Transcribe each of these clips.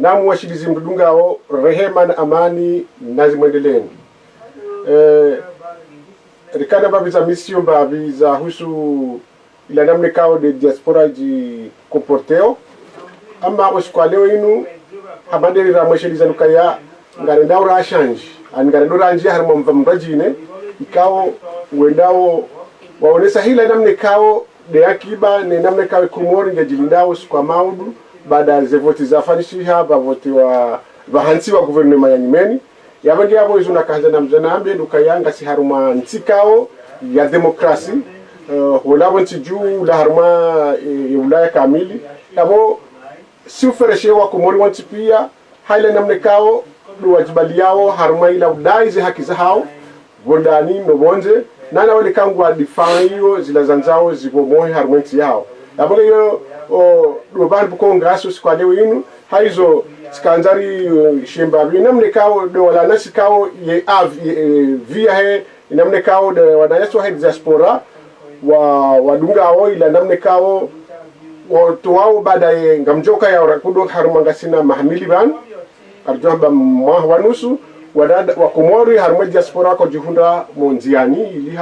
namu washilizi mdungao rehema na amani nazimwendeleni. Rikana babi za mission babi za husu ila namne kao de diaspora ji comporteo ama oshikwa leo inu habanderi ra mweshiliza nukaya ngarenda ura change angarenda ura anjia harimo mvamrajine ikao uendao waonesa hila namne kao de akiba ne namne kao kumori ngejilindao kwa maudu baada ze voti za fanishiha ba voti wa bahansi wa gouvernement ya nyimeni yabangi abo izuna kaza na mzanambe dukayanga si haruma ntikao ya demokrasi wala wanti juu la haruma ulaya kamili abo si ufereshe wa kumori wanti pia haile namne kao wajibali yao haruma ila udaize haki za hao gondani nobonze nana wale kangwa difanyo zila zanzao zibomohi harumenti yao abo yo lobani buko ngaso sikwa leo inu haizo skanzari shemba namne kao de wala nasi kao ye via he namne kao de wanayeso he diaspora wa dunga ao ila namne kao watu wao baada ya ngamjoka ya rakudo harumanga sina mahamili ban arjamba wanusu wadada wakomori haruma diaspora ko jihunda monziani ili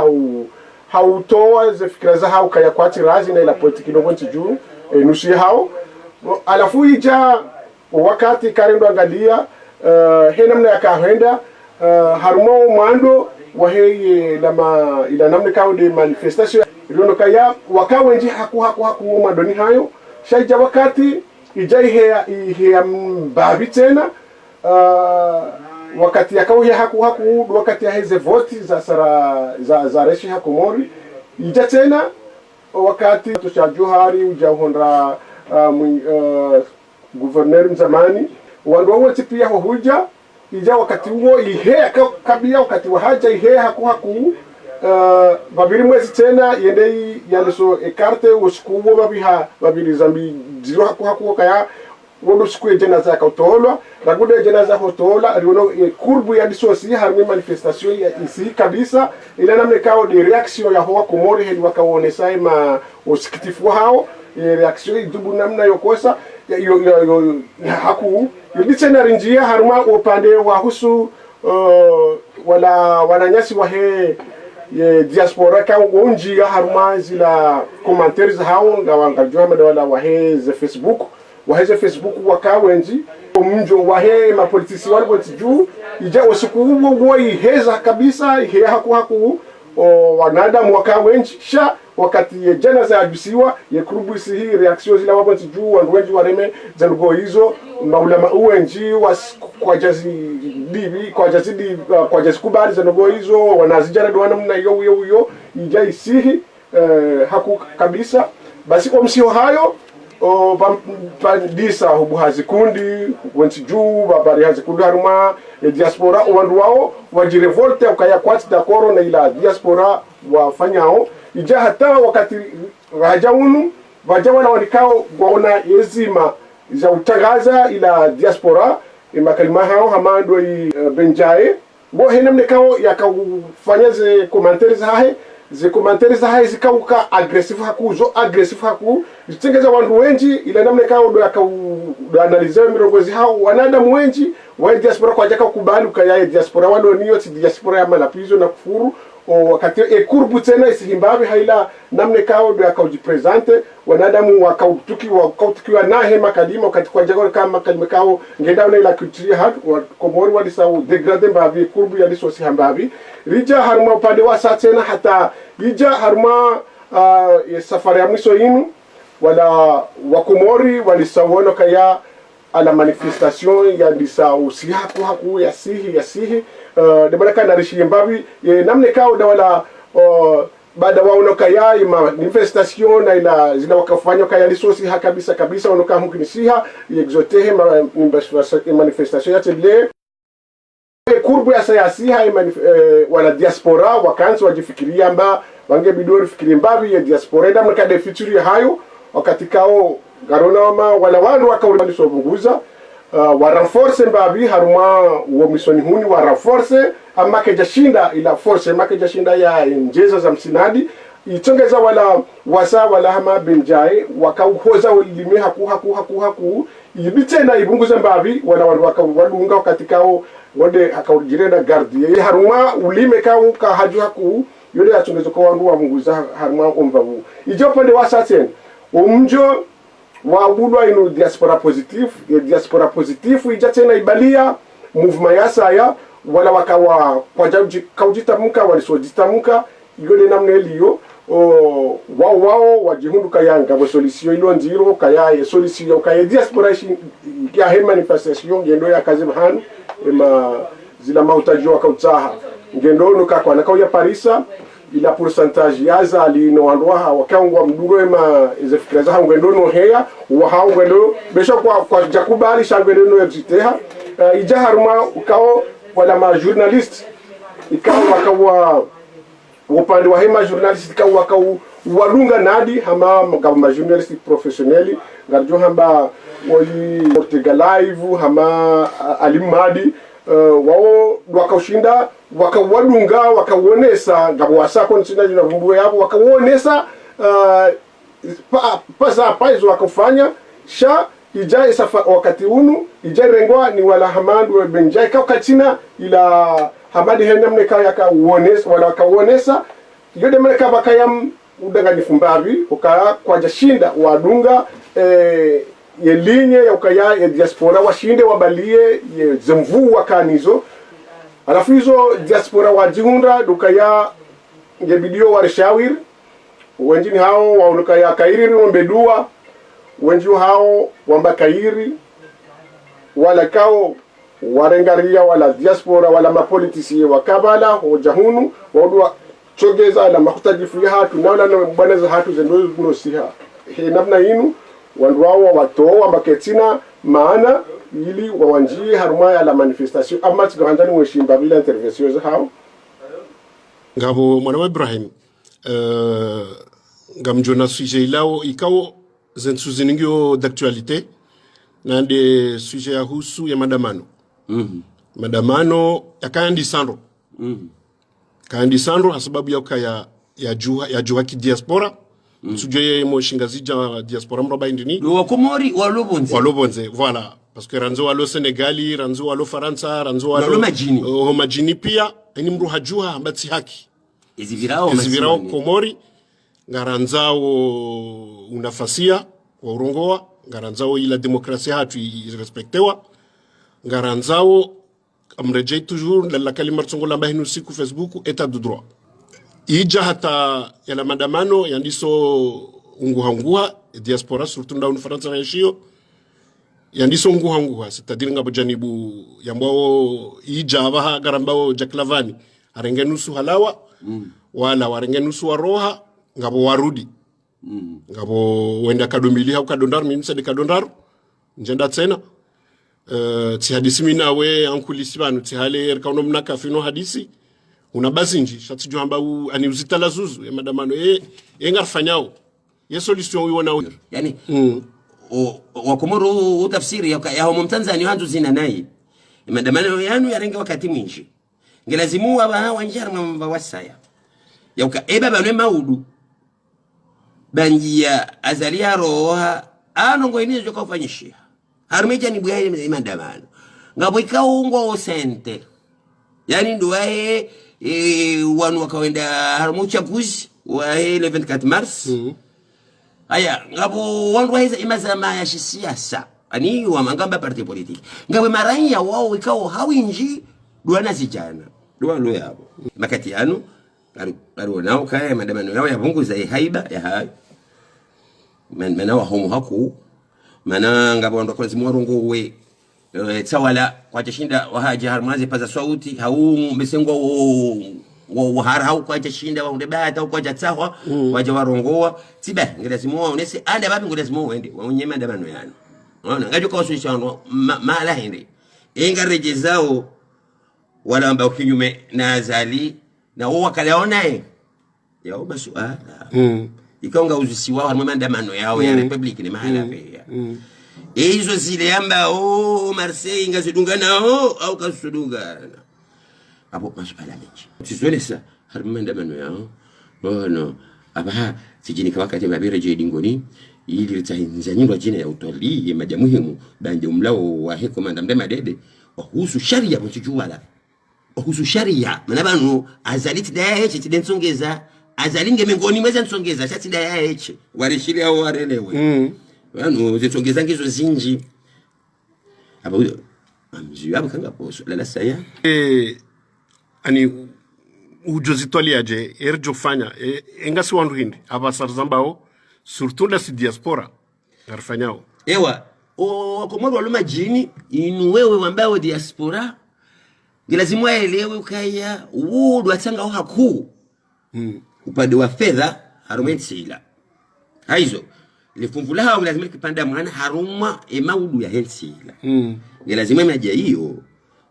hautoa ze fikra za hao kaya kwati razi na ila politiki ngonti juu nusi hao alafu ija wakati karendo angalia henamna yakahenda harumo mwando waheye lama ila namne kao de manifestation ilono kaya wakawenji haku madoni hayo shaija wakati ija ihe mbabi tena wakati yakao haku wakati heze voti za sara za reshi hakumori ija tena wakati tushajuhari ujahondra gouverneur mzamani wandu wote pia huja ija wakati huo ihe kabia wakati wa haja ihe haku babiri mwezi tena yende yaliso ekarte usikuwo babiri zambi ziro haku kaya wodo siku jenaza yakatolwa ragude jenaza hotola riono kurbu ya disosi harmi manifestation ya isi kabisa ila namne kao de reaction ya hoa komori hedi wakaonesa ma usikitifu hao reaction idubu namna yokosa haku yuditena rinjia harma upande wa husu wala wananyasi wa he diaspora ka unji ya harma zila commentaires hao ngawangajua madawala wa he za Facebook waheze Facebook wakawenji mjo wahe mapolitisi wale wote juu ija usiku wao iheza kabisa ihe haku wanadamu wakawenji sha wakati jana za ajusiwa yekurubu isi hii reaction zila wabonti juu wanduwenji wareme zanugo hizo maulama uwenji kwa jazi dibi kwa jazi kubali zanugo hizo wanazijana duwana mna yo ija isihi haku kabisa basi kwa msio hayo disa hubuhazi kundi wanti juu babari hazi kundi haruma diaspora wandu wao wajirevolte ukaya kwati dakoro na ila diaspora wafanyao ija hata wakati rajaunu wajawana wanikao waona yezima za utangaza ila diaspora makalima hao hamando benjae bo henamne kao yakafanya ze commentaires hahe zikauka aggressive haku zitengeza wandu wenji ila namne kao do analizewa mirongozi hao wanadamu wenji wa diaspora kwa jaka kubali ukaya diaspora walo niyo ti diaspora ya malapizo na kufuru wakati kurbu tena isihimbabi haila namne kao do akaujipresente wanadamu wakautukiwa nahe makalima wakati kwa jaka kama kalima kao ngenda na ila kutria hat komori walisa degrade mbabi kurbu ya liso sihambabi rija haruma upande wa tena hata ija haruma safari ya mwisho inu wala wakomori walisawona kaya ala manifestation ya disa usihaku haku yasihi debaraka na rishi mbabi namne kao da wala baada waona kaya manifestation na ila zina wakafanya kaya lisosi kabisa onoka hukinisiha exotehe manifestation ya tele kurbu ya sayasiha wala diaspora wakansi wajifikiria mba wange bidori fikiri mbabi ya diaspora enda mnaka de future hayo wakati kao garonama wala wanu wakauli sobunguza wa renforce mbabi haruma wa misoni huni wa renforce amake jashinda ila force make jashinda ya njeza za msinadi itongeza wala wasa wala hama benjae wakauhoza lime haku ibite na ibunguze mbavi wala wadunga katikao wode akawjirenda gardi ye haruma ulime ka haju haku yode atungezo ko wandu wa munguza haruma omvavu ijo pande wasaten umjo wa bulwa ino diaspora positif ijatena ibalia movement ya saya wala wakawa kwa kaujitamka walisojitamuka yole namne liyo wao wajihunduka yanga bo solution ilo ndiro kaya solution kaya diaspora ya he manifestation ngendo ya kazi mahanu ema zila mautajo akautaha ngendo no kakwa nakauya parisa ila pourcentage yaza alino andwa wakangwa mduro ema ezefikreza ngendo no heya wa ngendo besho kwa jakubali shangendo no exiteha ija haruma ukao wala ma journalist ikawa wakawa upande wa hema journalist ka walunga nadi hama ma journalist professionnel ngarjo hamba wali Portugal live hama alimadi wao wakashinda wakawadunga wakaonesa ngabo wasako nsina na vumbu yabo wakaonesa paizo wakafanya sha ijai safa wakati unu ijai rengwa ni wala hamandu benjai ka katina ila hamadi henamne kaya ka uonesa wala wakaonesa yode meka bakayam udanganyifu mbavi ukaya kwa jashinda wadunga ye linye ya ukaya ya diaspora washinde wabalie ye zemvu wakanizo alafu hizo diaspora wajihunda dukaya ngebidio warishawir wenjini hao waunukaya kairi wombedua wenju hao wamba kairi wala kao warengaria wala diaspora wala mapolitisi wakabala hojahunu wadua chogeza la makutajifu ya hatu naona na mbwaneza hatu zendo nosiha he namna inu wandu wao watoa maketina maana ili wawanjie haruma ya la manifestation ama tsiganjani weshimba bila intervention za hao ngabo mwana Ibrahim ngamjona sujet ilao ikao zentsuzingio d'actualité na de sujet ya husu ya madamano madamano yakandi sandro kandi sandro sababu ya juha ki diaspora suje mo shingazija diaspora mroba indini wa Komori walobonze voilà parce que ranzo walo Senegali ranzo walo Faransa ranzo walo majini pia ni mru hajua mbati haki izibirao Komori ngaranzao unafasia wa urongoa ngaranzao ila demokrasia hatu irespectewa ngaranzao amrejei toujours la kalima tsongola mbahinu siku Facebook état de droit ija hata yala madamano yandiso unguhanguha diaspora surtout ndaun Faransa na yashio yandiso unguhanguha c'est-à-dire ngabo janibu yambao ija abaha garambao jaklavani arengenusu halawa wala warengenusu waroha ngabo warudi ngabo wenda kadomili au kadondar mimi sadi kadondar njenda tena ti hadisi mina we ankulisi banu ti hale erkauno mnaka fino hadisi una bazinji shati jamba ani uzitala zuzu ya madamano ngarfanyao ye solution wiona yani wa Komoro utafsiri ya homo Tanzania hanzo zina nayi madamano yanu yarenge wakati mwinji ngelazimu aba wanjara mwa wasaya yauka baba ne maudu banjia azalia roha anongo inizo joka ufanyishia harumeja ni bwaye madamano ngabo ikaungwa osente yani ndo wae wanu wakawenda harumu chaguzi wae 24 mars aya ngabo wanu wae imazama ya siasa ani wa mangamba parti politique ngabo maranya wao ikao hawinji duana zijana dualo yabo makati yanu kari nao kaya madamano yao yabunguza haiba ya hayo mana wa homo haku mana ngabo ndo kwa zimurongo we tawala kwa jashinda wahaja harmazi paza sauti hau mbesengo wo harau kwa jashinda wa undebata kwa jatsaho waja warongoa tiba ngelazimu onese anda babi ngelazimu wende wanyema ndabano yana unaona ngajo kwa solution mala hende ingarejezao wala ambao kinyume na azali na wao wakalaona yao basuala ikonga uzisi wao harma ndamano yao ya republic ni mahala pia hizo zile ambao Marseille ngazidunga nao au kasudunga hapo masuala mengi tizolesa harma ndamano yao bono aba sijini kwa wakati mabira je dingoni ili litahindanyirwa jina ya utalii maja muhimu banje umlao wa heko mandamde madede wahusu sharia mchijuwala wahusu sharia mana banu azaliti daya heche tidensongeza azalinge mengoni mweza nsongeza chati daya heche warishili hao warelewe banu zitongeza ngizo zinji aba amzi aba kanga poso la saya ani ujozitwaliaje erjo fanya engasi wandu hindi abasarzambao surtout la diaspora arfanyao ewa wakomoro waluma jini inu wewe wambao diaspora lazima waelewe ukaya wudu atanga haku upande wa fedha harumenti ila haizo lifumvula hao lazima kipanda mwana haruma emaudu ya hensi ila lazima maja hiyo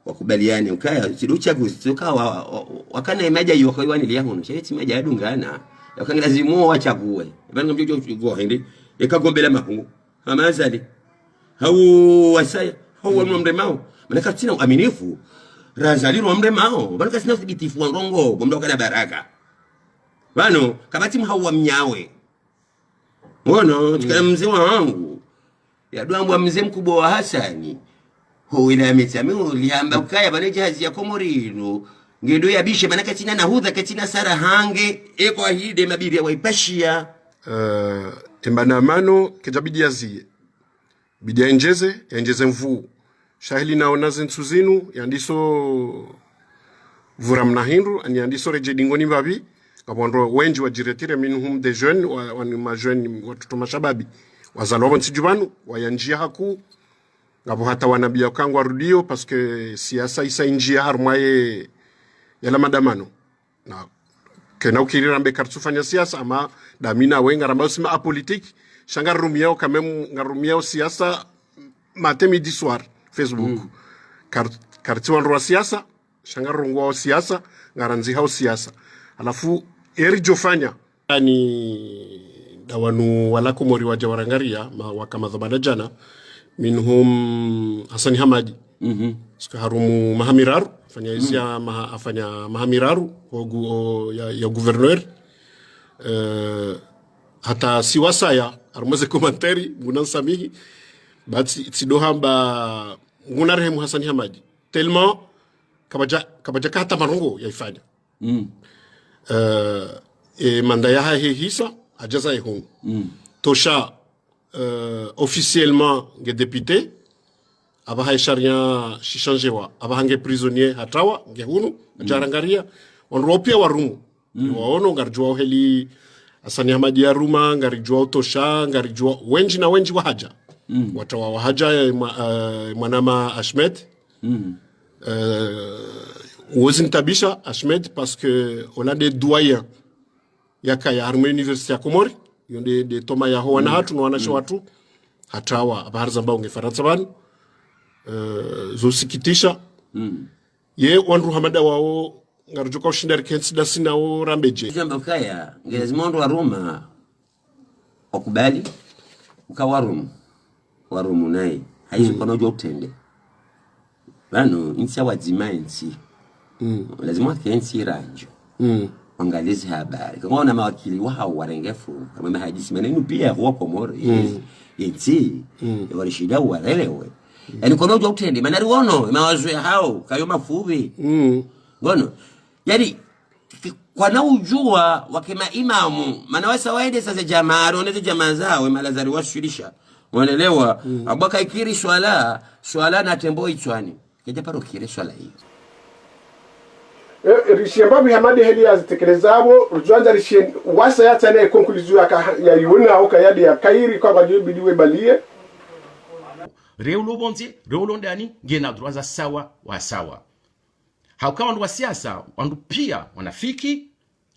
wakubaliane ukaya siduchaguzi tukawa wakana maja hiyo kwa wani liyahono cheti maja yadungana yakanga lazima wachague banga mjojo go hindi ekagombela makungu amazali hau wasaya hau wamremao manaka tina uaminifu razali wamremao manaka sina thibitifu wangongo bomdoka na baraka bano kabati hau wamnyawe ngono tukana mzee wangu ya dwambwa mzee mkubwa wa Hasani ho ila metamiu liamba ukaya bane jahazi ya Komorino ngedo ya bishe manaka tina nahudha katina sara hange eko ahide mabiri ya waipashia embana mano kejabidi yazie bidia enjeze mvu shahili naona zensuzinu yandiso vuramna hindu ani yandiso reje dingoni babi kabondro wenji wajiretire minhum de jeunes wa ma jeunes watoto mashababi wazaloba nsijubanu wayanjia haku ngabo hata wanabia kangu arudio parce que siasa isa injia harmaye yala madamano na kena ukirira mbe kartufanya siasa ama damina wenga ramba usima apolitique shanga rumiao kamem ngarumiao siasa matin midi soir Facebook kartu wanro siasa shanga rungwa siasa ngaranzi hao siasa alafu eri jofanya ani dawanu wala kumori waja warangaria wakama dhabada jana minhum Hasani Hamadi Ska harumu mahamiraru fanya izia afanya mahamiraru ya gouverneur hata siwasaya armaze komantari ngunan samihi bati tsidohamba ngunarehemu Hasani Hamadi tellement kabaja hata marongo yaifanya mandaya hisa ajaza ehon tosha officiellement nge député abaha sharia shishanjewa abahange prisonnier hatawa ngehunu jarangaria onropia warumu waono ngarjua heli Hasani Hamadi ya ruma ngarijua tosha ngarijua wenji na wenji wahaja watawa wahaja mwanama Ahmed wozin tabisha Ahmed parce que on a des doyens yakaya harmo université ya Komori yonde de toma ya ho wana hatu no wanasha watu hatawa abaharza mbao ngefaransa banu zosikitisha ye wanru hamada wao ngarujuka ushindari kensi da sina o rambeje jamba kaya lazima ndo waruma okubali ukawarumu warumu naye haizo kono jo utende bano insia wazima insi lazima kensi ranjo angalizi habari kama na mawakili wao warengefu kama hajisi maneno pia kwa Komoro insi walishida walelewe yani kono jo utende manari wono mawazo ya hao kayo mafubi ngono yani kwa na ujua wakema imamu manawasa waende sasa jamaa roneze jamaa zao malazari washirisha wanaelewa abaka ikiri swala na tembo ichwani keja paro kire swala hiyo rishembabu Hamadi heli azitekelezabo rujanza rishen wasa ya tane conclusion ya yuna oka yadi ya kairi kwa bajibidiwe balie reulo bonzi reulo ndani ngena droza sawa wa sawa haukawa wa siasa wandu pia wanafiki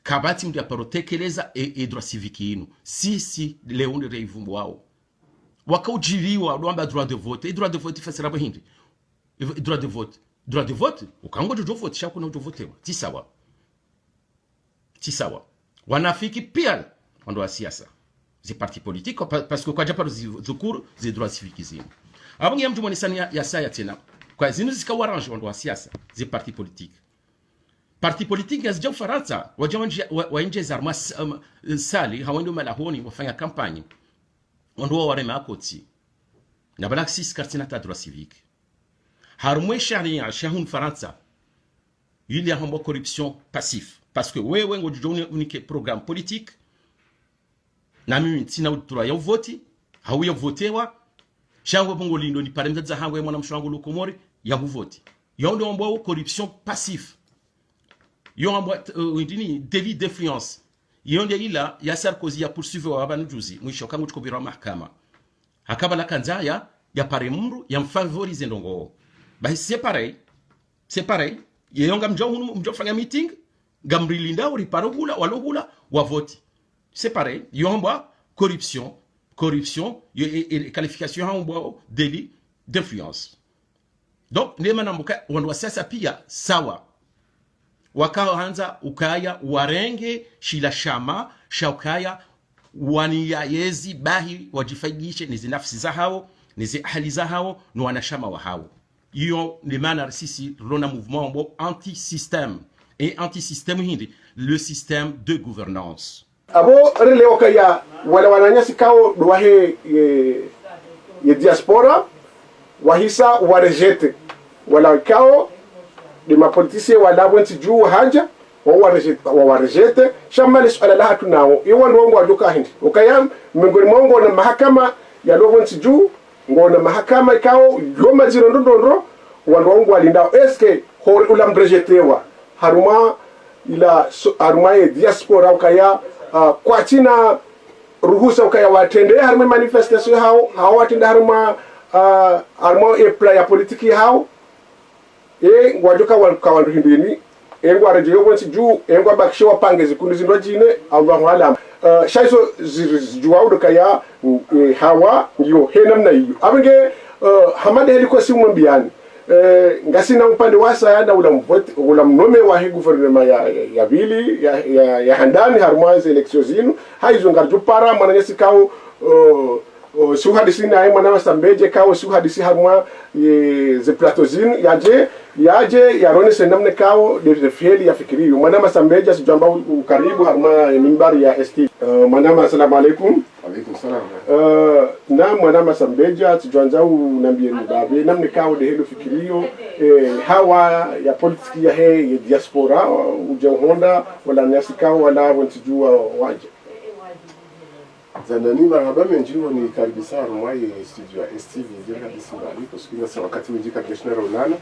kabati mtu aparotekeleza droit civique inu sisi leo ndi reivumbu wao wakaujiliwa wamba droit de vote fasira bahindi droit de vote ukango jo vote shako na jo vote tisawa wanafiki pia wandu wa siasa zi parti politique parce que kwa japaro zikuru zi droit civique zinu abonge mtu mwanisani ya saya tena kwa zinu zikawarange wandu wa siasa zi parti politique yazija ufaransa waja wainje zarma sali hawendo malahoni wafanya kampani ondoa wareme akoti na balak 6 kartina ta droit civique harmwe sharia shahun faransa il y a une corruption passif parce que wewe ngo jone unique programme politique na mimi tina utura ya voti hauya votewa shangwe bongo lindo ni paremza za hangwe mwana mshwangu lukomori ya voti yondo ombo corruption passif yombo indini délit d'influence yonde ila ya Sarkozy ya poursuivre wa banu juzi mwisho kangu tukobira mahakama hakaba la kanzaya ya pare muru ya mfavorize ndongo basi c'est pareil yeyonga mjo fanya meeting gamrilinda uri parogula walogula wa vote c'est pareil yomba corruption et qualification hombo délit d'influence donc nema nambuka wanwa sasa pia sawa wakaanza ukaya warenge shila shama shaukaya wania yezi bahi wajifaidishe nizi nafsi za hao nizi ahli za hao ni wanashama wa hao iyo ni maana sisi rona mouvement mbo anti-système et anti-système hindi le système de gouvernance abo rele okaya wala wananyasi kao duwahe ye diaspora wahisa warejete wala kao de ma politicien wala bwenti juu haja wa warejete shamali swala la hatu nao iwa ndongo aduka hindi okaya mengoni mongo na mahakama ya bwenti juu ngona mahakama kao yoma ziro ndondoro wandongo walinda eske hori ulamrejetewa haruma ila haruma ye diaspora okaya kwa china ruhusa ukaya watende haruma manifestation hao watende haruma epla ya politiki hao ngwajoka wandu hindini ngwa radio wonsi juu ngwa bakisho wapange zikundi zindo jine au wala shaiso zijuwa udokaya hawa ngiyo henam na iyo abenge hamade heliko simu mbiani ngasina upande wasa ya ula mnome wa hii gouvernement ya vili ya handani harmoise election zinu haizo ngarjo para mananyesi kao su hadisi na mwana wasambeje kao su hadisi harmwa ze platozine yaje yarone senamne kao de fieli ya fikiri mwana masambeje sijamba ukaribu harmwa mimbari ya ST mwana assalamu alaikum. Alaikum salam. Na mwana masambeja tujanza unambie babe namne kao de helo fikirio hawa ya politiki ya he ya diaspora uja honda wala nyasi kao wala wantijua waje zanani marhaba menjiwa ni karibisa rumwaye studio ya STV ndio kabisa bali kusikia sawa wakati mjika gestionnaire unana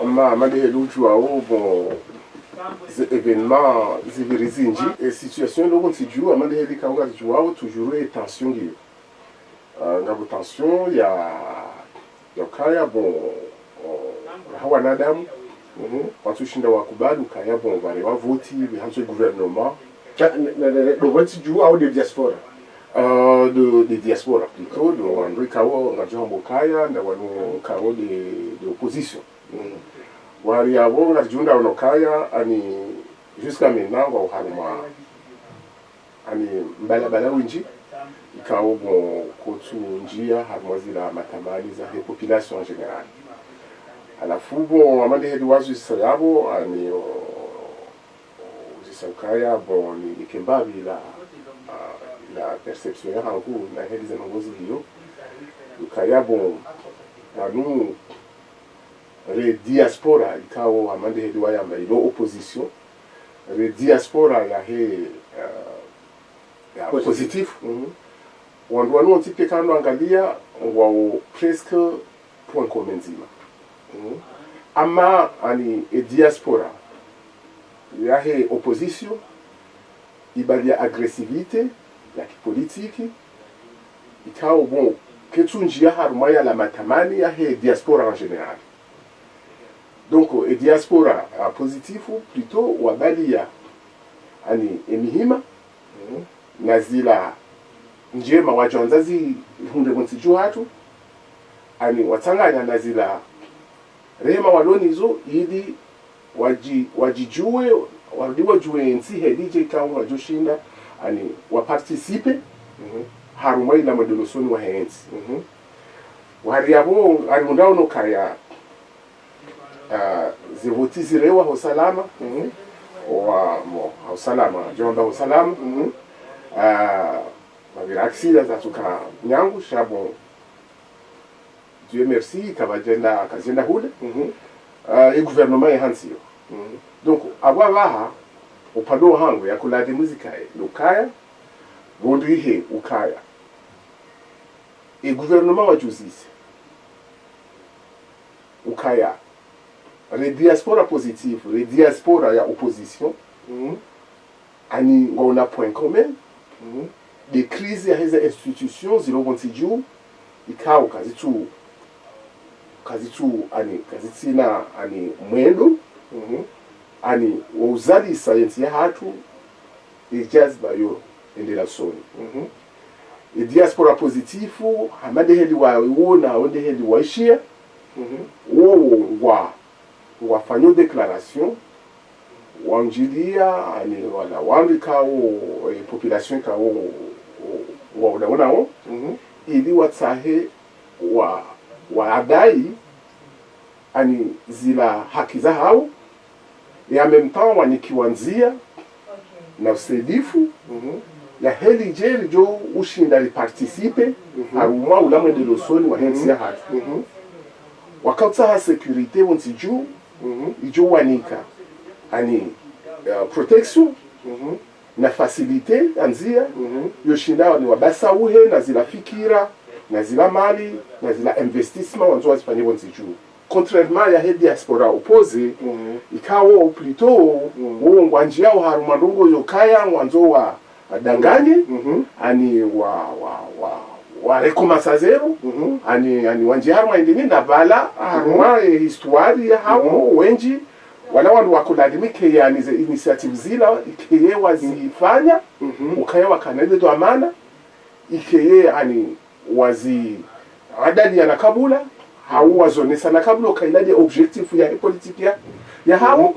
amma mande helo juao bon événements zivirizinji et situation logo tijua amande heli kaunga tijua toujours et tension ngi ngabo tension ya kaya bon hawa nadam watu shinda wakubali kaya bon wale wa voti bihanzo gouvernement le vote tijua au de diaspora de diaspora plutôt de André Kawo ngajombo kaya na wanu kawo de opposition wali abo ngarjunda onokaya ani jusqu'à maintenant wa harma ani mbala winji ikawo bon kotu njia harmozila matamali za population en général ala fubo amande hedi wazu sayabo ani uzisakaya bon ni kembabi la perception ya hangu na hedi za ngozi hiyo ukaya bon na nu le diaspora ikawo amande hedi wayamba ilo opposition le diaspora ya he ya positif wandu wanu tipe kando angalia wao presque point commun zima ama ani e diaspora ya he opposition ibalia agressivité ya kipolitiki ikawo bon ketunjia harumaya la matamani ya he diaspora en général. Donc et diaspora positif plutôt wabalia ani emihima nazila njema wajonzazi hunde monsiju hatu ani watanganya nazila rema walonizo ili wajijue wadiwa jue nsi hedije kawo wajoshinda ani waparticipe harumai la madonosoni wa hensi wariabo alimundao no kaya zivoti zirewa hosalama wa mo hosalama jomba hosalama viraksida za tuka nyangu shabo Dieu merci kazenda hule e gouvernement hansio donc aba baha upado hangu ya kuladi muzika lukaya bondu ihe ukaya e gouvernement wa justice ukaya les diaspora positive les diaspora ya opposition ani ngona point commun des crises ya hizo institutions zilobonsiju ikao kazitu kazitsina mwendo ani wauzali science ya hatu ijazba yo endela soni diaspora positifu hamade heli waona onde heli waishia wafanyo declaration wanjilia ani wala wandikao population kao waonao ili watsahe waadai ani zila haki za hao ya même temps wanikiwanzia na usaidifu ya heli jeri jo ushinda li participe harumwa ulamwe de losoni wa hensi ya hatu wakauta ha securite wonsiju ijo wanika ani protection na facilite anzia yoshinda ni wabasa uhe na zila fikira na zila mali na zila investissement wanzo wazifanye wonsiju contrairement ya hedi diaspora opposé ikawo plutôt ngwanjia haruma ndongo yokaya mwanzo wa danganye ani wa recommencer zero ani wanjia haruma indini na bala haruma histoire ya hao wenji wala wandu wakuladimike ya initiative zila ikeye wazifanya ukaya wakanende do amana ikeye ani wazi adali ya nakabula hao wazonesa nakabula ukailadi objectif ya politique ya hao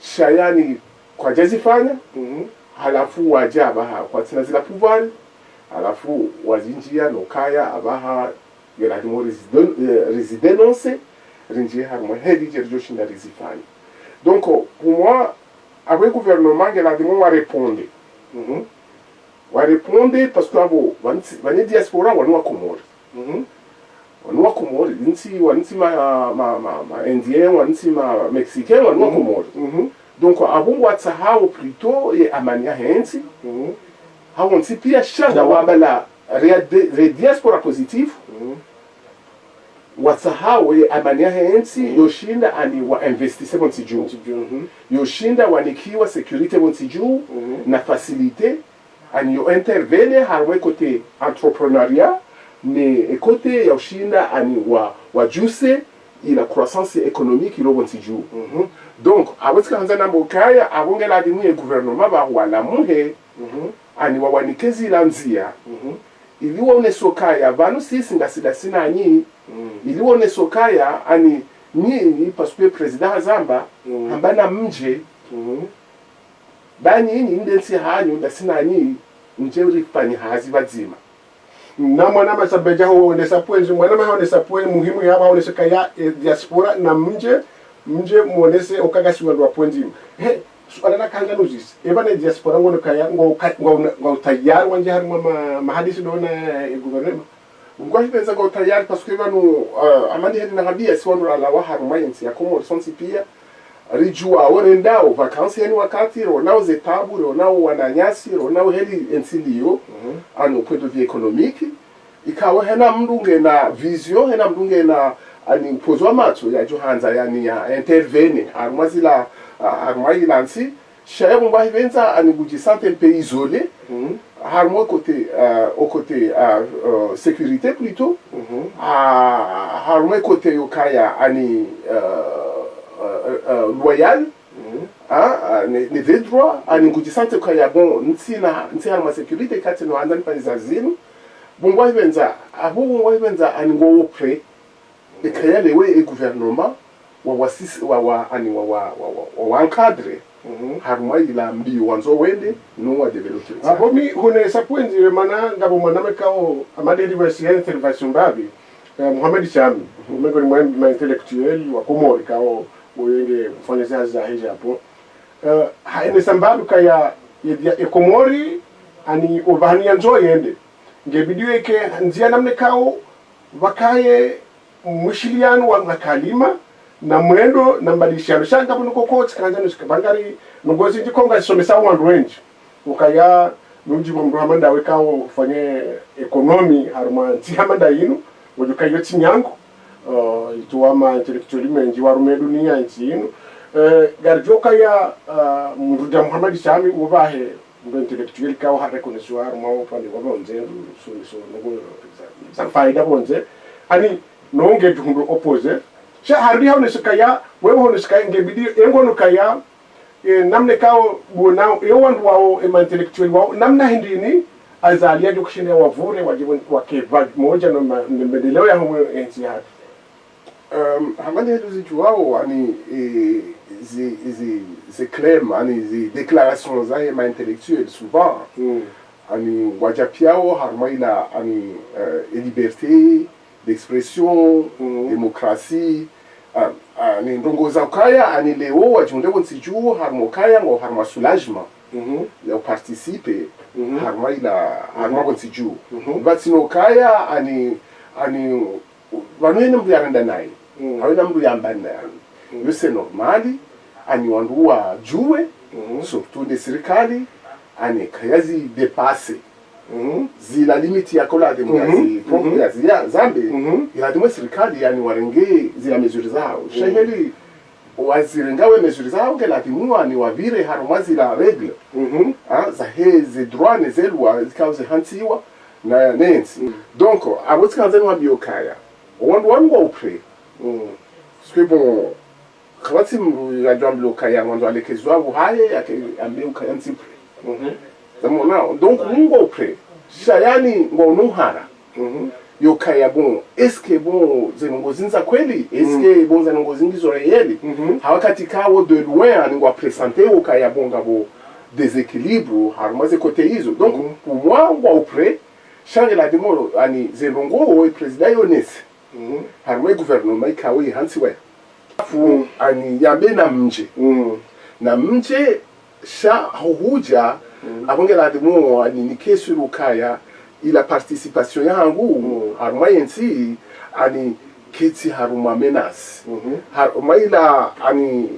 shayani kwa jazifanya halafu wajaba kwa tina zila pouvoir halafu wazinjia nokaya abaha yeladimo résidence rinjie harmo hedi jerjoshinda rizifanya donc pour moi avec gouvernement yeladimo wa répondre wa répondre parce que abo vani diaspora wanwa komori wanwa komori wanti ma indien wanti ma mexicain wanwa komori donc abo watsa hao plutôt ye amania hensi hao wanti pia shanda wabala re diaspora positif watsa hao ye amania hensi yoshinda ani wa investisse bontiju yoshinda wanikiwa security bontiju na facilité ani yo intervene harwe côté entrepreneuriat mais côté yoshinda ani wa juse ila croissance économique ilobonsiju donc awetika hanza na mbokaya abongela dimu ye gouvernement ba wala muhe ani wawanikezi lanzia iliwone sokaya vanu sisi ngasida sina nyi iliwone sokaya ani nyi parce que président Azamba ambana mje bani ni ndensi hanyu ndasina nyi nje uripani hazi bazima na mwana masabeja ho onesa pwenzi mwana ma onesa pwenzi muhimu ya ba onesa kaya diaspora na mje muonese okagasi wa pwenzi he suala kanga nozis ebane diaspora ngono kaya ngo tayar wanje har mahadisi dona gouvernement ngwa hipenza ngo tayar parce que banu amandi hedi na habia si wanu ala wa har mayensi ya komo sonsi pia rijua orendao vacances yani wakati ronao zetabu ronao wananyasi ronao heli ensilio ano point de vue économique ikawa hena mndunge na vision hena mndunge na ani pozwa macho ya johanza yani ya intervene armazila armailansi shaye mba hivenza ani bujisante pays isolé harmo côté au côté sécurité plutôt harmo côté yokaya ani loyal ne ve droit ani kujisante kwa ya bon ntina ma sécurité kati no andani panizazini bongwa hivenza abo bongwa hivenza ani ngo pre e créer les way et gouvernement wa encadrer harumwa ila mbi wanzo wende no wa developer abo mi hune sapwenzi mana ngabo maname kao amadedi wa intervention babi Mohamed Chami mwengo ni mwa intellectuel wa Komori kao wenge kufanya kazi za hizi hapo haine sambabu kaya Komori ani ovania nzo yende ngebidiwe ke nzia namne kao wakaye mwishiliano wa makalima na mwendo na mbadilishano shanga buno kokoti kanja nusikabangari ngozi ndikonga somesa wandu wengi ukaya nuji mu Rwanda wekao ufanye ekonomi haruma ntihamanda yinu wojukayo tinyango ituama intellectually menji warume dunia yinu garjoka ya mruja Muhammad Shami ubahe intellectually kao harekoneswa haruma upande wa bonze so ngo za faida bonze ani nonge tundu opposite sha harbi hawo sikaya wewe hono sikaya ngebidi engono kaya namne kao buonao ewandu wao intellectual wao namna hindini azalia jokushinda wavure wajibu wakeva moja na maendeleo ya humo enzi hapa hamani hedu zijuao ani zi claim ani zi déclarations za ma intellectuel souvent ani wajapiao harmaila ani liberté d'expression démocratie ani ndongo za kaya ani leo wajunde wonsiju harmo kaya ngo harma soulagement leo participe harma ila harma wonsiju batino kaya ani wanene mbu yarenda naye hawina mbu yambanda yo c'est normali ani wanduwa juwe surtout de serikali ani kayazi dépasser zila limiti ya kola de mwazi ya zia zambi ila dimwe serikali yani warenge zila mesure zao shaheli wazirengawe mesure zao ngela dimwa ni wavire harumwazi la regle za heze droit ne zelwa zikauze hantiwa na nensi donc abotsi kanzani wa biokaya wandu upre parce que bon kawati mru ya jambo lokaya wandu alekezwa buhaye yake ambe ukaya ntipre zamona donc mungo upre shayani ngo nuhara yokaya bon est-ce que bon zenongozinza kweli est-ce que bon zenongozingizo réel hawakati kawo de loin ani ngo présenter ukaya bon ngabo déséquilibre harmaze côté hizo donc pour moi ngo upre change la demoro ani zenongo o président yonese harwe gouvernement ikawe hansiwe fu ani yambe na mje sha huja abongela demo ani nikesu rukaya ila participation yangu haruma yensi ani kiti haruma menace haruma ila ani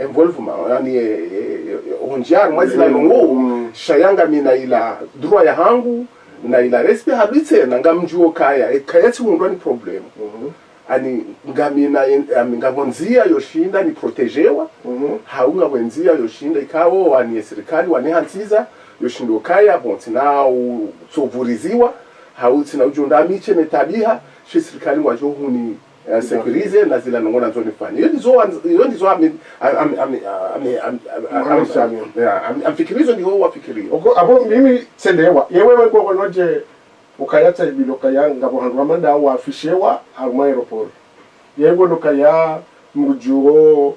involvement ani onjar mwazila longo shayanga mina ila droit ya hangu na ila respect habite na ngamjuo kaya kayati mundu ni problem ani ngamina ngabonzia yoshinda ni protegewa haunga wenzia yoshinda ikawo ani serikali wanehantiza yoshindo kaya bonti na usovuriziwa hauti na ujunda miche netabiha shi serikali wajohuni securize na zila nongona nzoni fani yo ndizo amfikirizo ndiho wafikirio abo mimi sendewa yewewe ngo noje ukayata ibiloka yanga bohandu amanda wa fishewa aruma aeroport yego nokaya mujuo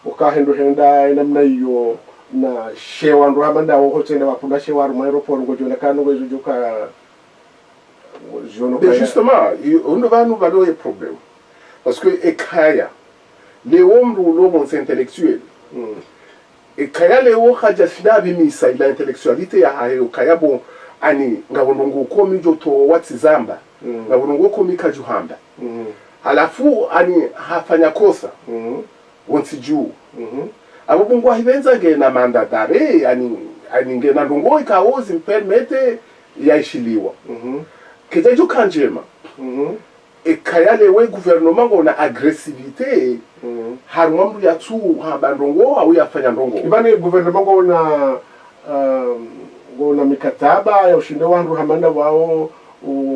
ukahendo henda namna iyo na shewa ndo amanda wo hotene wapunda shewa aruma aeroport ngo jona kanu ngo juka mais justement on va nous valoir problème parce que ekaya les hommes lo intellectuels ekaya leo haja shida bimisa ila intellectualité ya hayo kaya bon ani ngabonongo komi joto watizamba ngabonongo komi kajuhamba alafu ani hafanya kosa wonsiju abo bungu hibenza ngena mandatare ani ngena ndongo ikawozi permete yaishiliwa kejejo kanjema ekaya lewe gouvernement ngona agressivité haruma mbu yatu hamba ndongo au yafanya ndongo ibane gouvernement ngona mikataba ya ushinde wandu hamanda wao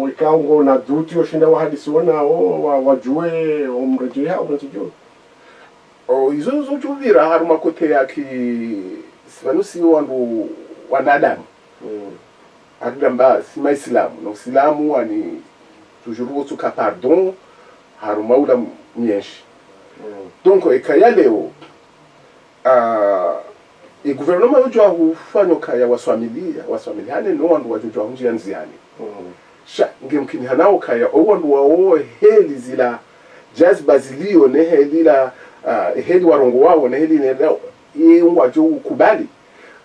ikao ngona duty ushinda wahadisi wao wajue umrejeha umrejejo izo zojuvira haruma kote yaki sibanusi wandu wanadamu agamba sima islamu no islamu ani toujours tuka pardon haruma ula myeshi donc ekaya leo e gouvernement ujwa hufanya kaya waswamilia hane no wandu wajujwa hunji yanziani sha ngemkini hanao kaya owandu wao heli zila jazz bazilio ne heli la heli warongo wao ne heli ne ungwa jo kubali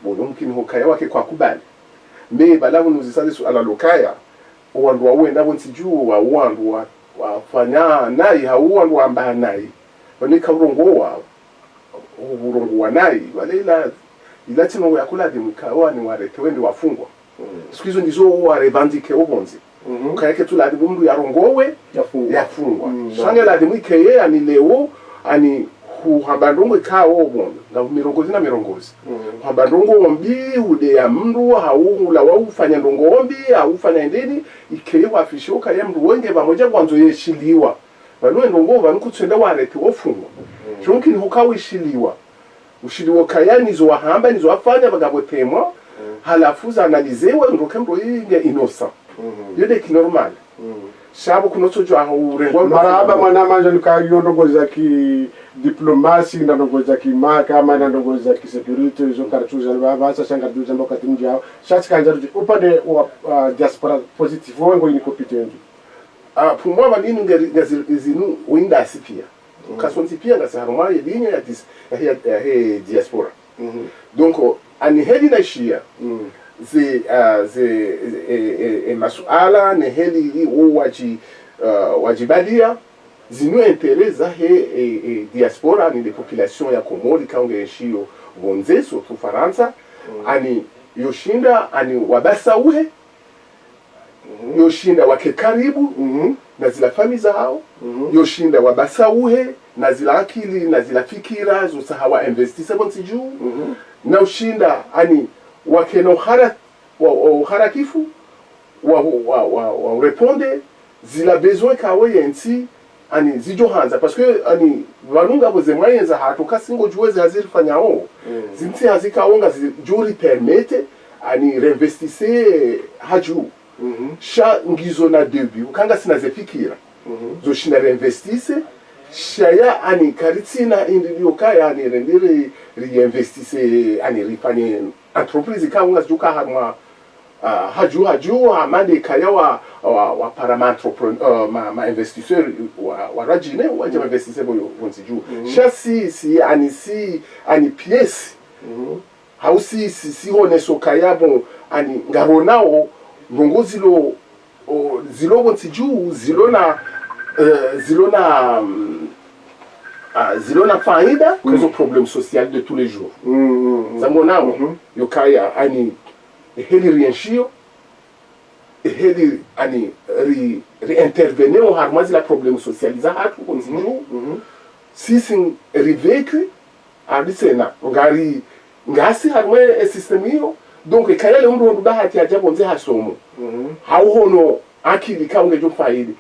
bono mkini hokaya wake kwa kubali me bala unuzisale su ala lokaya wandu wawenda wonsiju wa wandu wafanya nayi hauwandu wamba nayi wanika urongowa urongowa nayi walela ilatino yakula dimkawa ni wareke wendi wafungwa siku hizo ndizo warevandike obonzi ukayeke tuladi mundu yarongowe yafungwa sange ladi mwikeye ani leo ani huhabandongo kawo obonzi nga mirongozi na mirongozi habandongo ombi ude ya mndu haula waufanya ndongo ombi haufanya ndeni ikeye wafishoka ya mndu wenge bamoja kwanzo yeshiliwa bano ndongo banukutsenda wareke ofungwa chonki ni hukawishiliwa ushiliwa kayani zo wahamba nizo wafanya bagabo temwa halafu za analizewe ndoke mdo yinge innocent yode ki normal shabo kunoto jo aho urengwa maraba mwana manja nukayondo za ki diplomasi ndongo za ki mahakama ndongo za ki security zo karatuza basa shanga duza mboka timjao shati kanja upande wa diaspora positive wengo ni competente pour moi banini ngazinu winda sipia kasonti pia ngasaroma yedinya ya diaspora donc ani heli na shia ze masuala ne heli wajibalia zinu interesa diaspora ni de population ya Komori kaunge shio bonze surtout Faransa ani yoshinda ani wabasauhe yoshinda wake karibu na zila fami zao yoshinda wabasauhe na zila akili na zila fikira zosa hawa investise bonsi juu na ushinda ani wakeno uharakifu wa ureponde zila besoin kawe yensi ani zijo hanza parce que ani valunga boze mwayenza hatoka singo juweze hazirifanyao zinti hazikaonga juri permete ani reinvestise haju sha ngizo na debi ukanga sina zefikira zo shina reinvestise shaya ani karitsina indilio kaya ani rendere reinvestise ani rifanye entreprise kaunga zuka harma haju amande kaya wa para entrepreneur ma investisseur wa rajine waje investisseur boyo bonziju si ani pièce hausi si honeso kaya bon ani ngaronao ndongo zilo bonziju zilona faida kwa problème social de tous les jours zamonao yokaya ani heli rienshio heli ani intervenir au harmoise la problème social za hatu konziju sisi riveku adisena ngasi harmoise system hiyo donc kaya le mndu bahati ajabo nze hasomo hauhono akili kaunge jo faidi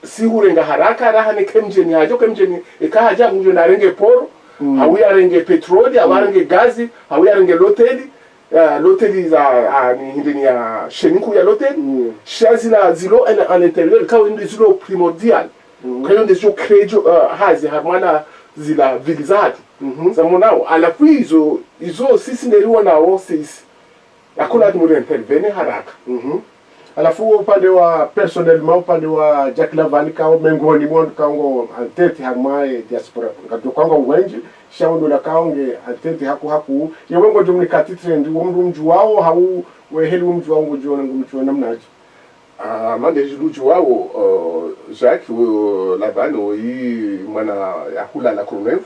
si hurenga haraka raha ne kemjeni hajo kemjeni ikahaja ngujo na renge poro hawi arenge petroli awarenge gazi hawi arenge loteli za ni hindini ya sheniku ya loteli shazila zilo en l'intérieur kawo ndi zilo primordial kayo ndi zo krejo hazi harmana zila vilizati zamonao alafu izo sisi nderiwa nao sisi hakuna tumure intervene haraka alafu upande wa personnellement upande wa Jack Lavani kao mengoni mwa kaongo antete hamae diaspora ngato kaongo wengi shaundo la kaonge antete haku yewengo jumni katitre ndi womdu mju wao hau weheli mju wao mju namnaji mande jiluju wao Jacques Lavani yi mwana yakula la Courneuve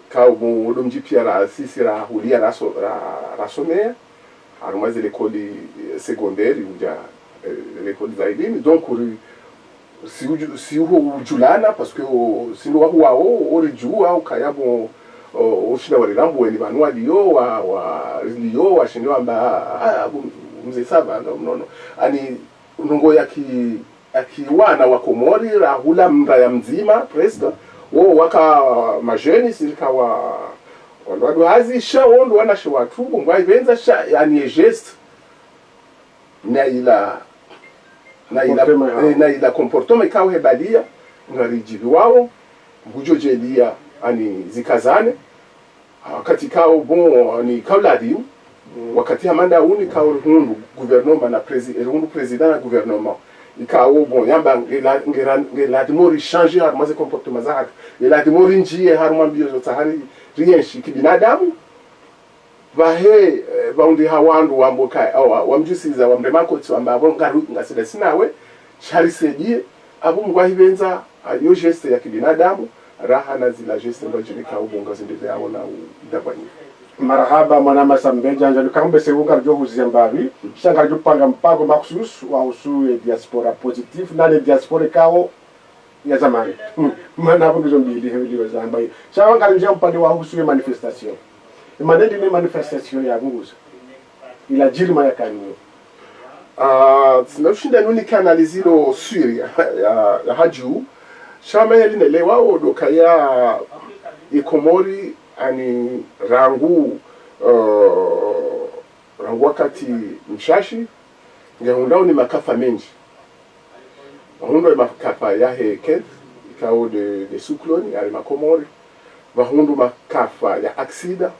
kao mo mji pia la sisi la hulia la somea armoise l'école secondaire ou ya l'école zaidini donc si ujulana parce que sino wao orijua ukayabo oshina walirambo ni banwa dio wa rio washinyo amba mzee saba no ani nongo wana wa Komori rahula mraya mzima presque wao waka majeni sirika wa wadu hazi sha wondo wana shawatu ngwa ibenza sha yani geste na ila comportement kawe balia ngarijibi wao bujojelia ani zikazane wakati kao bon ni kauladi wakati amanda uni kao hundu gouvernement na president na gouvernement ikao bon yamba ngela dimori changer harmaze comportement zake ila dimori njie harma mbio zotahari rien shi kibinadamu vahe vaundi hawandu wambokai au wamjusiza wamremakoti ambavo ngaru ngasida sinawe charisedie abo mgwahivenza yo geste ya kibinadamu raha na zila geste mbajirika ubonga zindeze yao na idabani marhaba mwana masambeja anjalo kambe seunga rjo huzembavi shanga rjo panga mpango maksus wa husu diaspora positif na le diaspora kao ya zamani mana hapo ndio mbili hiyo zamani shanga rjo mpande wa husu manifestation manende ni manifestation ya nguzo ila jirima ya kanyo sinashinda nuni kanalizilo Syria ya haju shama yalinelewa odoka ya ikomori ani rangu wakati mshashi ngehundao ni makafa menji wahundo makafa ya heket ikao de sukloni ali makomori wahundo makafa ya aksida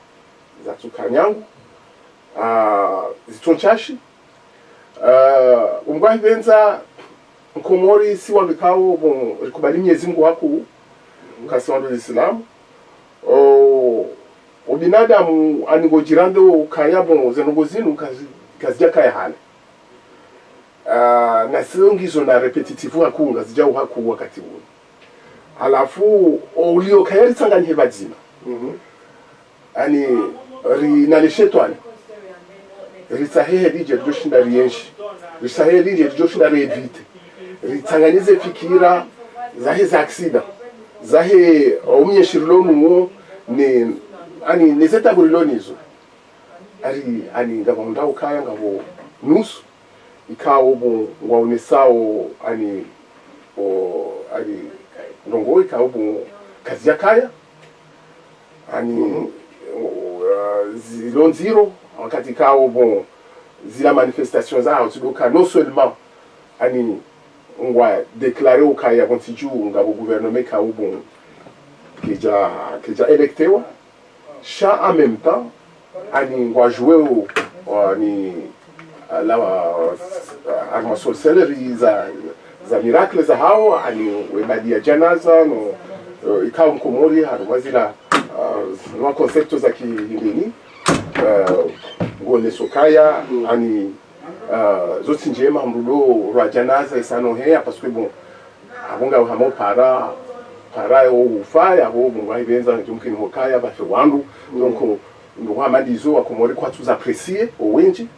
za tukanyangu zitonchashi umgwahivenza mkomori si wandikao bon rikubali Mwenyezi Mungu waku kasi wandu Islam ubinadamu anigojirando kaya bon zenongo zinu kazija kaya hane na siongizo na repetitivu haku ngazija uhaku wakati huu alafu ulio kaya ritanganye bazima ani rinalishetwani ritahehe dije rijoshinda rienshi risahehe dije rijoshinda revite ritanganize fikira zahe za aksida zahe umyeshirlonu ni ani nezetaburilonizo ani ngabonda ukaya ngabo nusu ikawo bo ngwaonesao ani ndongo ikawo bo kazi ya kaya ani zilonziro wakati ikawo bo zila manifestation zao tudoka non seulement ani ngwa déclarer ukaya kontiju ngabo gouvernement ka bon keja électewa cha en même temps ani ngwa jouer ni la arma sorcellerie za miracle za hao ani webadia janaza no ikawa mkomori harumazila no concept za kihindini ngole sokaya ani zoti njema mrudo rwa janaza isano hea parce que bon abonga hamo para o ufaya abo bonga ibenza njumkini hokaya bafe wandu donc ndo hamadizo akomori kwa tuza apprécier o wenji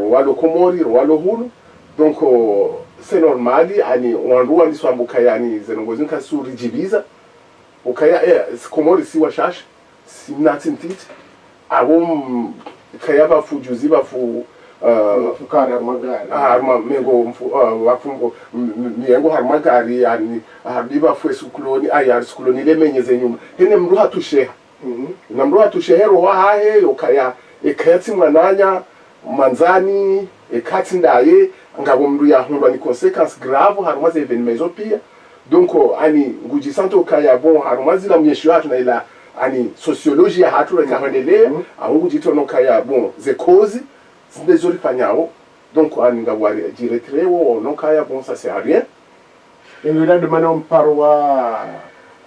walo komori walo hulu donc c'est normal ani wandu wandi swambuka yani zenongozi nkasuri jibiza ukaya komori si washash si natintit abo kaya bafujuzi bafu fukara harmagari harma mengo wafungo miengo harmagari yani hadiba fwe sukuloni ayar sukuloni lemenyeze nyuma hene mruha tusheha na mruha tushehero wa hahe okaya ekati mwananya manzani ekati ndaye ngabo mru ya hundwa ni consequence grave harmaze evenement pia donc ani nguji santo kaya bon harmazi la mnyesho hatu na ila ani sociologie ya hatu reka hendelea ahungu jitono kaya bon ze cause zindezori fanyao donc aninga wari jiretrewo nokaya bon ça c'est rien et il a demandé un parwa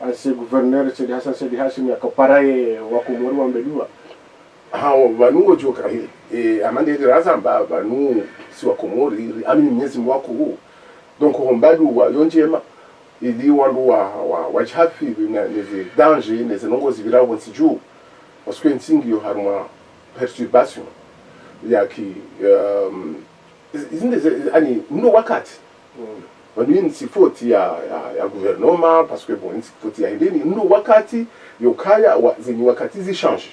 à ce gouverneur Sidi Hassan Sidi Hashim yakaparaye wakumori wa mbedua hao vanungo joka hili amande razamba vanu si wakomori amini Mwenyezi Mungu wako huu donc hombadu wa yonjema ili wandu wa chafi na neze danger neze nongo zibira wonsiju parce que ntingi yo haruma perturbation yaki izinde ani mno wakati wanu ni sifoti ya gouvernement parce que bon sifoti ya ndeni mno wakati yokaya zenye wakati zi change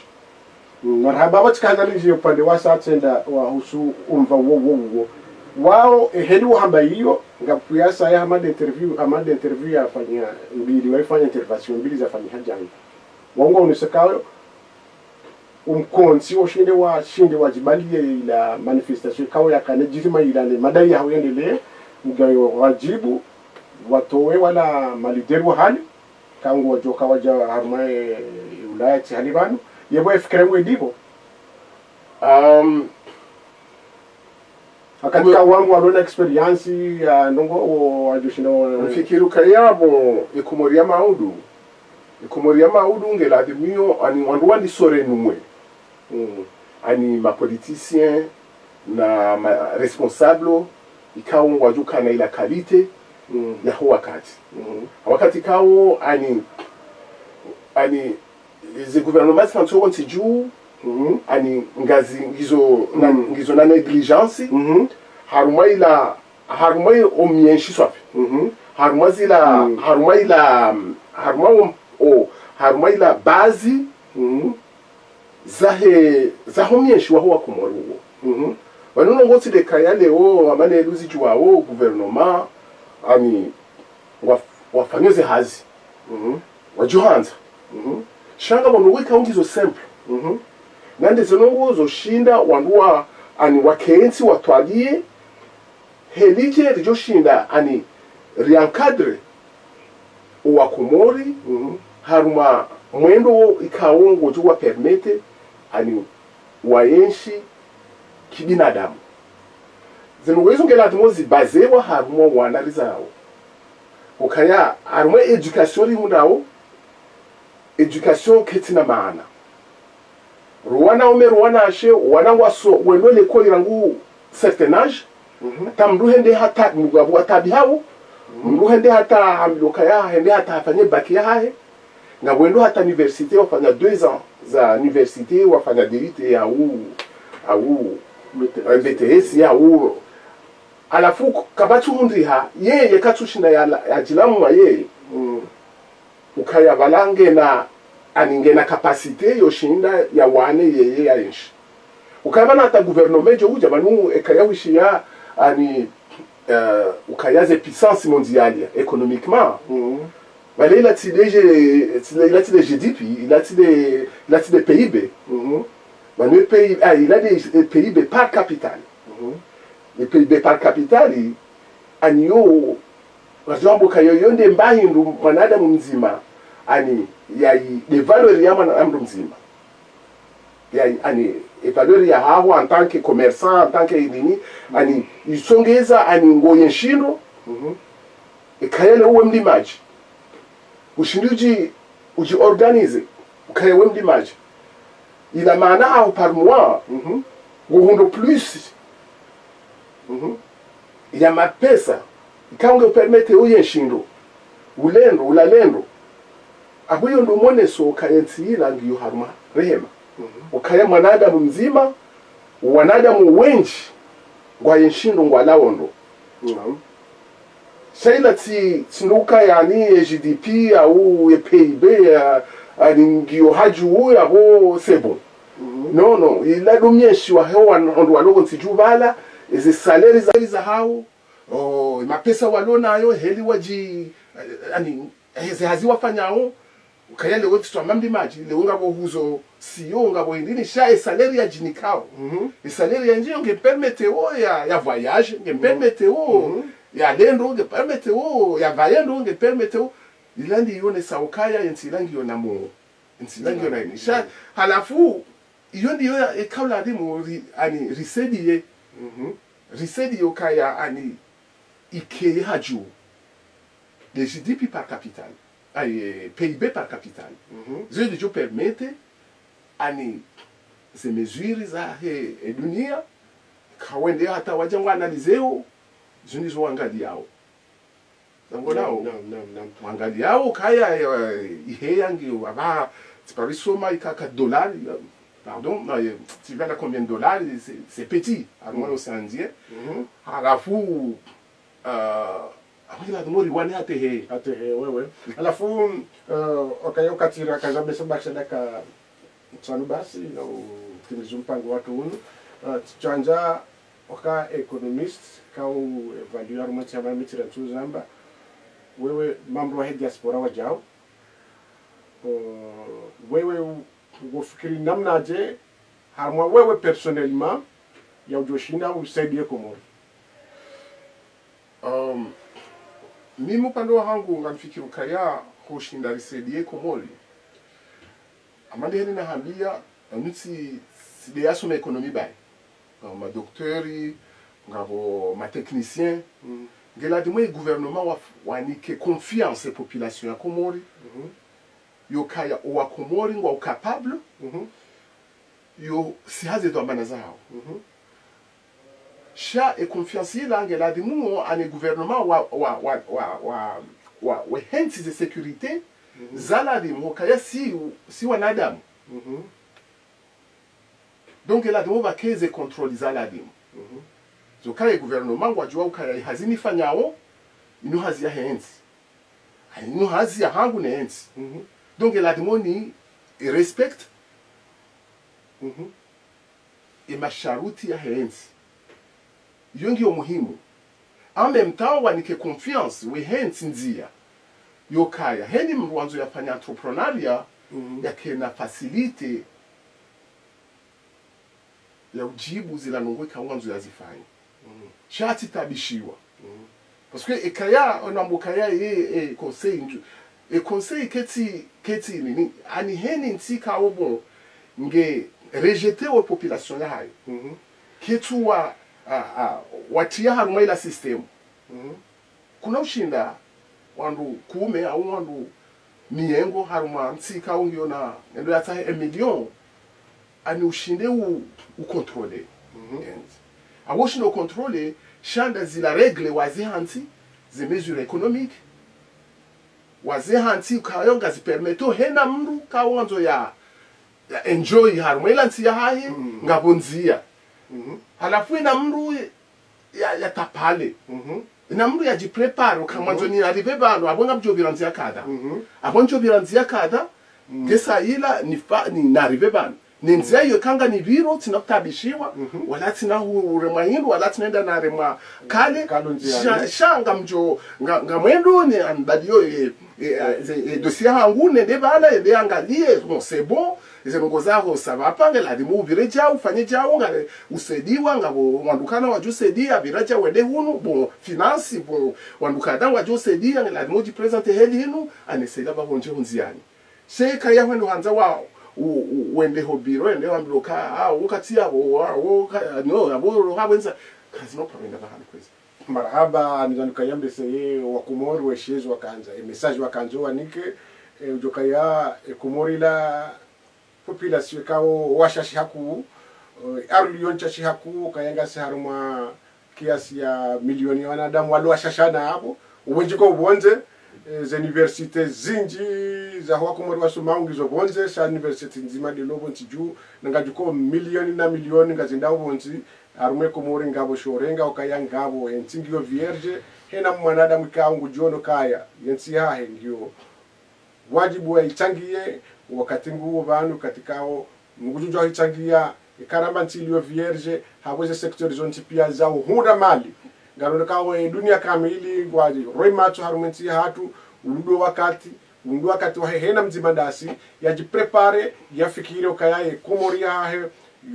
marhaba wachikanalije upande wa satenda wa husu umva wo wao hedi hamba hiyo ngapuyasa ya hamade interview yafanya mbili waifanya intervention mbili zafanya hajani wango unisakayo umkonsi oshinde wa jibalie ila manifestation kawa ya kane jirima ila ne madai ya huendele ngayo wajibu watowe wala malideru hali kangu wajoka waja harmae ulaya tihalibanu yebo efikrengo edibo akatika wangu walona experience ya ndongo wajushinda mfikiru kayabo ikumoria maudu ngela dimio ani wandu wandi sore numwe ani mapoliticien na responsable ikawa wajuka na ila kalite ya huo wakati kao ani ze gouvernement sancho ntiju ani ngazi ngizo na negligence haruma omienshi swapi haruma ila bazi zaho mienshi wa huwa kumoruo wanono ngoti de kaya leo amane luzi juwao gouvernement ani wafanyeze hazi wajuhanza shanga bono wika ungizo simple nande zonongo zo shinda wanduwa ani wakensi watwalie helije rijo shinda ani riankadre uwa kumori haruma mwendo ikaongo juwa permete ani waenshi kibinadamu zinugwezo ngela timozi bazewa haruma wanalizao ukaya haruma education rimundao education ketina maana ruwana ashe wana waso wendo leko irangu certain âge tamruhende hata mugabu atabihawo mruhende hata hamlokaya hende hata afanye baki yahe na wendo hata université wafanya 2 ans za université wafanya dirite au BTS ya alafu kabatu hundriha yeye katushinda ya jilamu wa yeye ukaya balange na aninge na kapasite yoshinda ya wane yeye ya inshi ukabana hata gouvernement jo uja banu ekaya wishia ani ukayaze puissance mondiale économiquement Valé, il a des GDP, il a des PIB. Il a des PIB par capital. Les PIB par capital, anio, wazambo kayoyo nde mbahindu mwanadamu mzima, ani ya des valeurs ya mwanadamu mzima. Ya ani valeurs ya hawa en tant que commerçant, en tant que nini, ani isongeza ani ngoye nshindo, ekayele uwe mlimaji. Ushindi uji organize ukayewe mlimaji ila maana au par mois guhundo plus ya mapesa ikaunge permete uye nshindo ulalendo abuyo ndo moneso ukayentila ngiyo haruma rehema ukaya mwanadamu mzima wanadamu wenji ngwa yenshindo ngwa laondo Shaila tinuka yani GDP au PIB ngio haju yabo sebo. No, ila dumyeshi wa hewa ndo walogo ntijubala eze salary za hao. Mapesa walona ayo heli waji ani eze haziwa fanyao ukayale wote twamambi maji le ngabo huzo CEO ngabo indini sha salary ya jinikao. Salary ya nje nge permete ya voyage nge permete ya lendo nge permete ya vayendo nge permete ilandi yone saukaya yentilangi yona mo yentilangi yona inisha halafu yondi yo ekawla dimu ani risedi yokaya ani ike haju le GDP par capital PIB par capital zedi jo permete ani se mesure za dunia kawende hata wajangwa analizeo zuni zo wangali yao zangonao wangali yao kaya ihe yangi waba tiparisoma ikaka dolari pardon tu vas à combien de dollars c'est petit à moi au Indien alafu la demori wani atehe wewe alafu okayo katira kazabe sabakshada ka tsanu basi na timizumpango watu unu chanja oka economist kau evaluar machama mitira tuzamba wewe mambo ya diaspora wajao wewe ufikiri namna je harma wewe personnellement ya ujoshinda usaidie Komori mimi upande wangu ngamfikiri kaya kushinda risaidie Komori amande heni nahambia nutsi sidea soma ekonomi bai ma docteur ngabo ma technicien ngela dimo gouvernement wanike confiance population ya Komori yokaya owa Komori ngwa capable yo si haze to ambana zao sha e confiance ila ngela di mu ane gouvernement wa henti de sécurité zala di mu kaya si wanadamu donc ela di mu ba keze control zala di mu so kaya gouvernement wajua ukaya hazini fanyao inu hazi ya henti inu hazi ya hangu ne henti donc ela di mu ni respect masharuti ya henti yongi yo muhimu en même temps wanike confiance we henti nzia yokaya heni mwanzo yafanya entrepreneuria yake na facilite ya ujibu zila nongweka mwanzo yazifanya shati tabishiwa parce que ekaya onambukaya conseil keti nini ani heni ntika obo nge rejeter wa population ya hayo kitu watia haruma ila system kuna ushinda wandu kume au wandu miengo haruma ntika ungiona ndo yata 1 million ani ushinde ukontrole awoshi no controle shanda zila regle wazihanti ze mesure économique wazihanti kayonga zipermeto hena mru kawanzo ya enjoy haruma ila nti ya hahe ngabonzia halafu ina mru ya tapale ina mru ya jipreparo kamanzo ni arrive bano abonga bjobiranzia kada abonjo biranzia kada gesa ila ni narive bano ninzia yo kanga ni biro tinakutabishiwa wala tina urema hindu wala tinaenda na rema kale shanga mjo ngamwendo ni anbadio dossier hangu ne debala ebe angalie bon c'est bon ize ngozaho sava pange la dimu vireja ufanye jao ngale usediwa ngabo wandukana waju sedia viraja wende hunu bon finance bon wandukana waju sedia ngala dimu di presente heli hinu anesela ba honje hunziani se kaya wendo hanza wao wende hobiro wende wambiloka wakati yabo no abo habenza kazi no problem da hali kwezi marhaba nizanuka yambe seye wa Komori weshezo wakanza message wakanzo wanike ujokaya Komori la population kao washashi haku arlion chashi haku kayanga se haruma kiasi ya milioni ya wanadamu walo washashana hapo uwenjiko ubonze za universite zinji za huwa Komori wasumaungi zo bonze sa universite nzima de lobo ntiju nangajuko milioni na milioni ngazinda ubonzi arume Komori ngabo shorenga okaya ngabo entingio vierge hena mwanadamu kaungu jono kaya yensi hahe ndio wajibu wa ichangie wakati nguo banu katikao mgujujo ichangia ikaramba ntilio vierge habweze sector zonti pia zao hunda mali ngalo kawo dunia kamili gwaji remacho harumenti hatu uludo wakati wa hena mzimandasi yajiprepare yafikire okayaye Komori hahe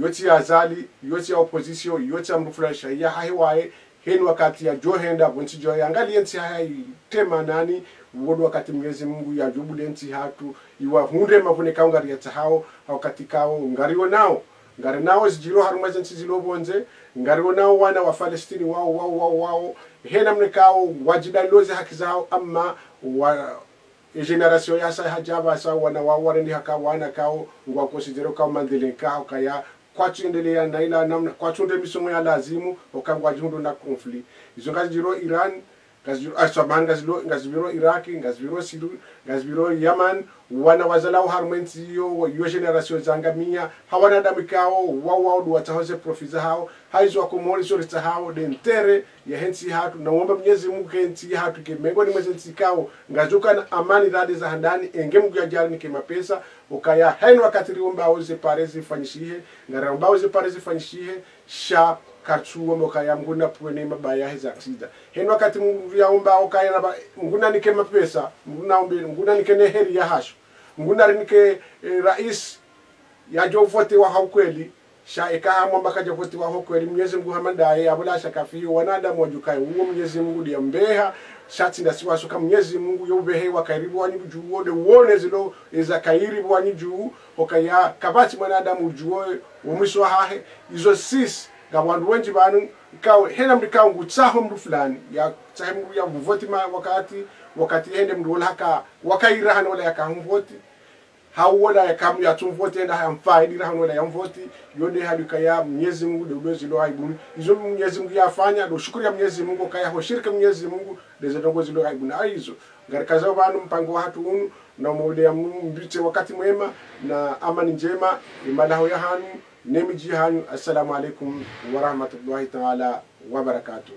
yoti azali yoti ya opposition yoti ya mfresha ya hahe wae henu wakati ya johenda bonchi jo yangali enti hahe tema nani wodo wakati Mwenyezi Mungu ya jubule enti hatu iwa hunde mavune kao ngari ya tahao wakati kao ngariwo nao zijiro harumaze nti zilo bonze ngariwo nao wana wa Palestini wao hena mnekao wajidaloze haki zao ama wa generation ya sa hajaba sa wana warendi haka wana kao ngwa considero kao mandele kao kaya kwatu endelea na ila namna kwatu nde misomo ya lazimu okangwa jundo na conflit izo ngaziro Iran ngaziro Asaban ngaziro Iraq ngaziro Syria ngaziro Yemen wana wazalao harmenti yo generation zangamia hawana damikao wao watahoze profiza hao haizo wa Komori sori hao dentere ya hensi hatu na uomba Mwenyezi Mungu hensi hatu kemengo ni mwezi kao ngazuka na amani radi za handani enge Mungu ya jari nike mapesa ukaya haino wakati riomba oze parezi fanyishihe ngaramba oze parezi fanyishihe sha katsuwa mokaya mguna puene mabaya heza aksida heno wakati Mungu ya omba ukaya na mguna nike mapesa mguna nike neheri ya hasho mguna nike rais ya jovote wa haukweli sha eka mwamba kaja vote wa haukweli Mwenyezi Mungu hamandaye abula shakafi wanadamu wajukai uo Mwenyezi Mungu dia mbeha shati ndasiwa suka Mwenyezi Mungu yobehe wa karibu wani juo de wone zilo eza kairibu wani juu okaya kabati mwanadamu juo umwisho hahe izo sis gawandu wenji banu ikawe hena mdikao ngutsaho mdu fulani ya tsahe mdu ya mvoti ma wakati hende mdu haka wakairahana wala yaka mvoti hawala ya kamu ya tumvote na hamfaidi na hanola ya mvoti yonde halika ya Mwenyezi Mungu de ulozi lo haibuni izo Mwenyezi Mungu yafanya do shukuri ya Mwenyezi Mungu kaya ho shirika Mwenyezi Mungu de zongozi lo haibuni aizo ngarikaza banu mpango hatu unu na mode ya mbite wakati mwema na amani njema imalaho ya hanu nemiji hanu. Assalamu alaikum wa rahmatullahi ta'ala wa barakatuh.